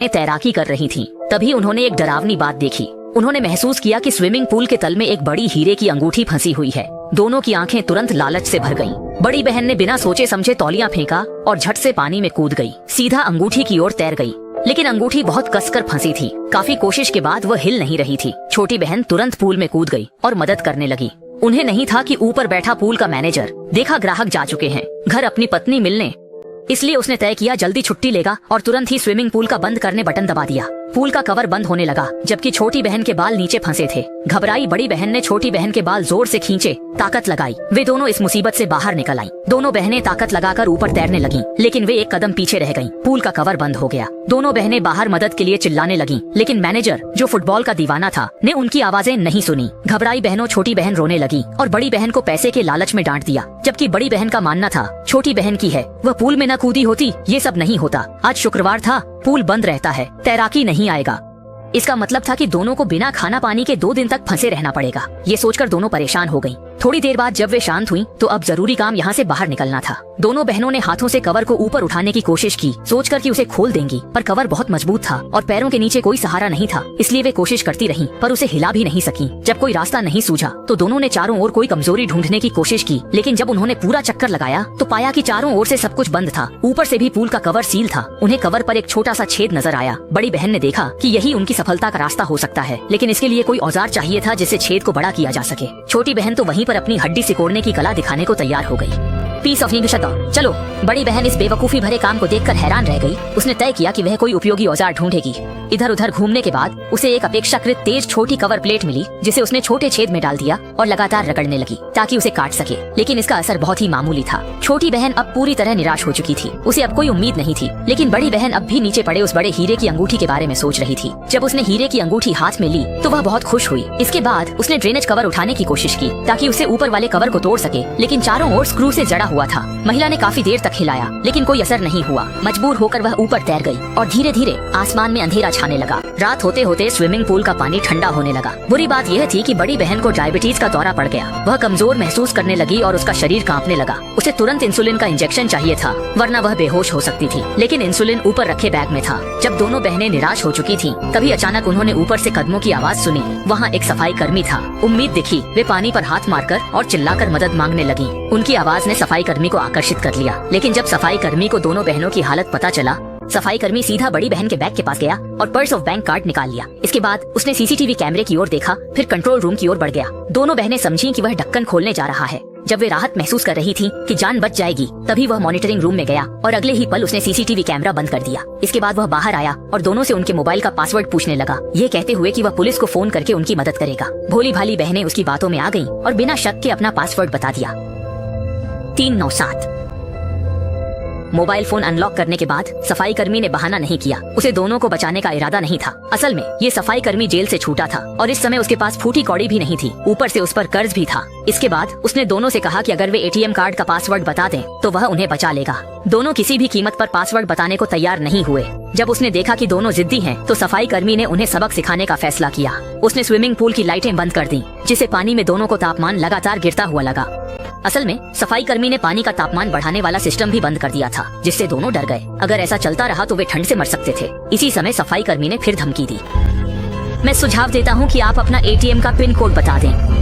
तैराकी कर रही थीं। तभी उन्होंने एक डरावनी बात देखी। उन्होंने महसूस किया कि स्विमिंग पूल के तल में एक बड़ी हीरे की अंगूठी फंसी हुई है। दोनों की आंखें तुरंत लालच से भर गईं। बड़ी बहन ने बिना सोचे समझे तौलिया फेंका और झट से पानी में कूद गई। सीधा अंगूठी की ओर तैर गई, लेकिन अंगूठी बहुत कसकर फंसी थी। काफी कोशिश के बाद वह हिल नहीं रही थी। छोटी बहन तुरंत पूल में कूद गई और मदद करने लगी। उन्हें नहीं था कि ऊपर बैठा पूल का मैनेजर देखा ग्राहक जा चुके हैं घर अपनी पत्नी मिलने, इसलिए उसने तय किया जल्दी छुट्टी लेगा और तुरंत ही स्विमिंग पूल का बंद करने बटन दबा दिया। पूल का कवर बंद होने लगा, जबकि छोटी बहन के बाल नीचे फंसे थे। घबराई बड़ी बहन ने छोटी बहन के बाल जोर से खींचे, ताकत लगाई। वे दोनों इस मुसीबत से बाहर निकल आईं। दोनों बहनें ताकत लगाकर ऊपर तैरने लगीं, लेकिन वे एक कदम पीछे रह गईं। पूल का कवर बंद हो गया। दोनों बहनें बाहर मदद के लिए चिल्लाने लगीं, लेकिन मैनेजर जो फुटबॉल का दीवाना था ने उनकी आवाजें नहीं सुनी। घबराई बहनों छोटी बहन रोने लगी और बड़ी बहन को पैसे के लालच में डांट दिया, जबकि बड़ी बहन का मानना था छोटी बहन की है, वह पूल में न कूदी होती ये सब नहीं होता। आज शुक्रवार था, पूल बंद रहता है, तैराकी नहीं आएगा। इसका मतलब था कि दोनों को बिना खाना पानी के 2 दिन तक फंसे रहना पड़ेगा। ये सोचकर दोनों परेशान हो गईं। थोड़ी देर बाद जब वे शांत हुईं, तो अब जरूरी काम यहाँ से बाहर निकलना था। दोनों बहनों ने हाथों से कवर को ऊपर उठाने की कोशिश की, सोचकर कि उसे खोल देंगी, पर कवर बहुत मजबूत था और पैरों के नीचे कोई सहारा नहीं था, इसलिए वे कोशिश करती रहीं, पर उसे हिला भी नहीं सकी। जब कोई रास्ता नहीं सूझा तो दोनों ने चारों ओर कोई कमजोरी ढूंढने की कोशिश की, लेकिन जब उन्होंने पूरा चक्कर लगाया तो पाया कि चारों ओर से सब कुछ बंद था। ऊपर से भी पूल का कवर सील था। उन्हें कवर पर एक छोटा सा छेद नजर आया। बड़ी बहन ने देखा कि यही उनकी सफलता का रास्ता हो सकता है, लेकिन इसके लिए कोई औजार चाहिए था जिससे छेद को बड़ा किया जा सके। छोटी बहन तो वहीं पर अपनी हड्डी सिकोड़ने की कला दिखाने को तैयार हो गई। पीस ऑफ इंग्लिश चलो। बड़ी बहन इस बेवकूफी भरे काम को देखकर हैरान रह गई। उसने तय किया कि वह कोई उपयोगी औजार ढूंढेगी। इधर उधर घूमने के बाद उसे एक अपेक्षाकृत तेज छोटी कवर प्लेट मिली, जिसे उसने छोटे छेद में डाल दिया और लगातार रगड़ने लगी ताकि उसे काट सके, लेकिन इसका असर बहुत ही मामूली था। छोटी बहन अब पूरी तरह निराश हो चुकी थी। उसे अब कोई उम्मीद नहीं थी, लेकिन बड़ी बहन अब भी नीचे पड़े उस बड़े हीरे की अंगूठी के बारे में सोच रही थी। जब उसने हीरे की अंगूठी हाथ में ली तो वह बहुत खुश हुई। इसके बाद उसने ड्रेनेज कवर उठाने की कोशिश की ताकि उसे ऊपर वाले कवर को तोड़ सके, लेकिन चारों ओर स्क्रू से जड़ा हुआ था। महिला ने काफी देर तक हिलाया, लेकिन कोई असर नहीं हुआ। मजबूर होकर वह ऊपर तैर गई और धीरे धीरे आसमान में अंधेरा छाने लगा। रात होते होते स्विमिंग पूल का पानी ठंडा होने लगा। बुरी बात यह थी कि बड़ी बहन को डायबिटीज का दौरा पड़ गया। वह कमजोर महसूस करने लगी और उसका शरीर कांपने लगा। उसे तुरंत इंसुलिन का इंजेक्शन चाहिए था, वरना वह बेहोश हो सकती थी, लेकिन इंसुलिन ऊपर रखे बैग में था। जब दोनों बहनें निराश हो चुकी थीं, तभी अचानक उन्होंने ऊपर से कदमों की आवाज सुनी। वहाँ एक सफाई कर्मी था। उम्मीद दिखी। वे पानी पर हाथ मारकर और चिल्लाकर मदद मांगने लगी। उनकी आवाज ने सफाई कर्मी को आकर्षित कर लिया, लेकिन जब सफाई कर्मी को दोनों बहनों की हालत पता चला, सफाई कर्मी सीधा बड़ी बहन के बैग के पास गया और पर्स ऑफ बैंक कार्ड निकाल लिया। इसके बाद उसने सीसीटीवी कैमरे की ओर देखा, फिर कंट्रोल रूम की ओर बढ़ गया। दोनों बहनें समझी कि वह ढक्कन खोलने जा रहा है। जब वे राहत महसूस कर रही थीं कि जान बच जाएगी, तभी वह मॉनिटरिंग रूम में गया और अगले ही पल उसने सीसीटीवी कैमरा बंद कर दिया। इसके बाद वह बाहर आया और दोनों से उनके मोबाइल का पासवर्ड पूछने लगा, ये कहते हुए कि वह पुलिस को फोन करके उनकी मदद करेगा। भोली भाली बहनें उसकी बातों में आ गईं और बिना शक के अपना पासवर्ड बता दिया, 397। मोबाइल फोन अनलॉक करने के बाद सफाई कर्मी ने बहाना नहीं किया। उसे दोनों को बचाने का इरादा नहीं था। असल में ये सफाई कर्मी जेल से छूटा था और इस समय उसके पास फूटी कौड़ी भी नहीं थी, ऊपर से उस पर कर्ज भी था। इसके बाद उसने दोनों से कहा कि अगर वे एटीएम कार्ड का पासवर्ड बता दें तो वह उन्हें बचा लेगा। दोनों किसी भी कीमत पर पासवर्ड बताने को तैयार नहीं हुए। जब उसने देखा कि दोनों जिद्दी हैं, तो सफाई कर्मी ने उन्हें सबक सिखाने का फैसला किया। उसने स्विमिंग पूल की लाइटें बंद कर दी, जिससे पानी में दोनों को तापमान लगातार गिरता हुआ लगा। असल में सफाई कर्मी ने पानी का तापमान बढ़ाने वाला सिस्टम भी बंद कर दिया था, जिससे दोनों डर गए। अगर ऐसा चलता रहा तो वे ठंड से मर सकते थे। इसी समय सफाई कर्मी ने फिर धमकी दी, मैं सुझाव देता हूँ कि आप अपना एटीएम का पिन कोड बता दें।